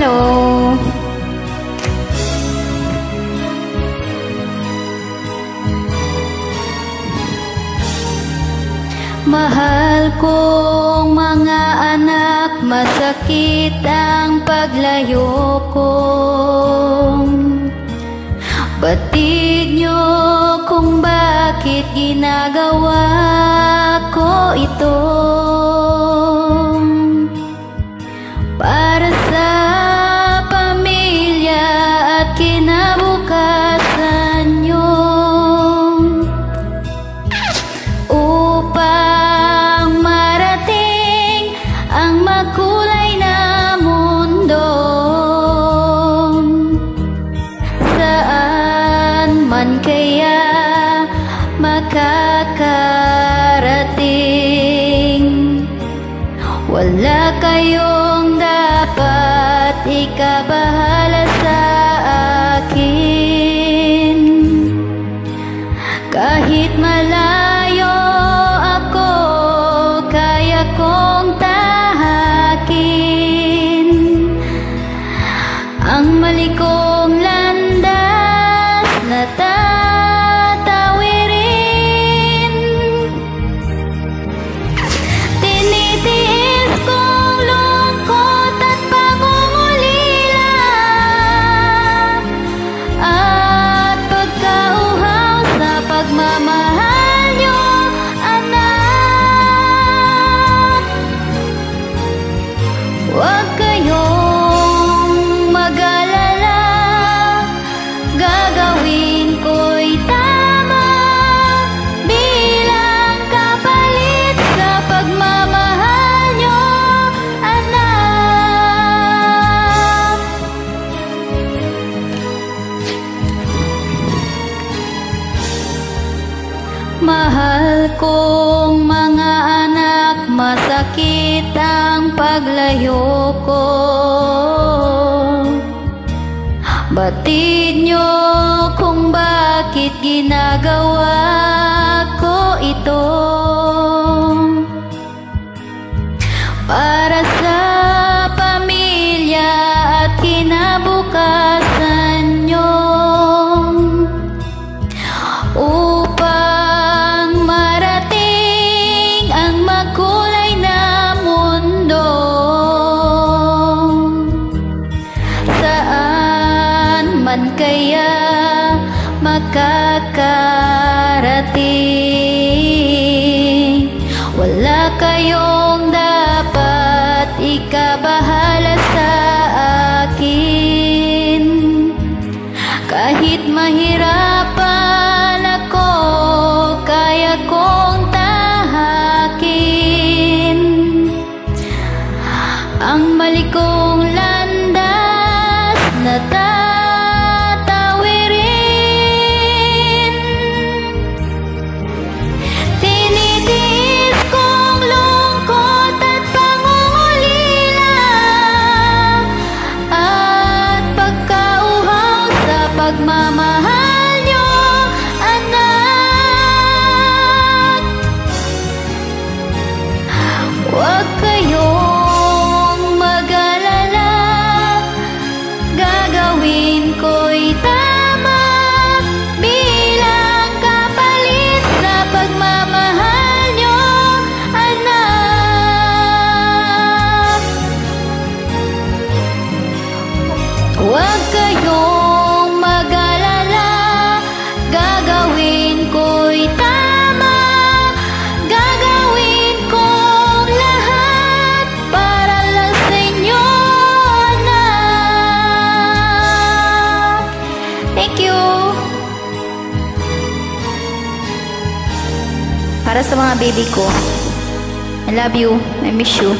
Hello. Mahal kong mga anak, masakit ang paglayo ko. Batid niyo kung bakit ginagawa ko ito. Para sa pamilya at kinabukasan niyo, upang marating ang makulay na mundo. Saan man kaya makakarating, wala kayong dapat ikabahala sa akin. Kahit malayo ako, kaya kong tahakin ang mali kong landas na tatawirin. Tinitiis kong lungkot at pangungulila at pagkauhaw sa pagmamahal niyo, anak. Huwag kayong mag-alala, gagawin ko'y tama bilang kapalit sa pagmamahal niyo, anak. Mahal kong mga anak, masakit ang paglayo ko. Batid niyo kung bakit ginagawa ko ito. Para sa pamilya at kinabukasan niyo, upang marating ang makulay na mundo. Saan man kaya makakarating, wala kayong dapat ikabahala sa akin. Kahit mahirapan ako, kaya kong tahakin ang mali kong landas na tatawirin. Tinitiis kong lungkot at pangungulila at pagkauhaw sa pagmamahal niyo, anak. Huwag kayong mag-alala, gagawin ko'y tama bilang kapalit sa pagmamahal niyo, anak. Huwag kayong mag-alala, gagawin ko'y tama. Gagawin kong lahat para lang sa inyo, anak. Thank you. Para sa mga baby ko, I love you, I miss you.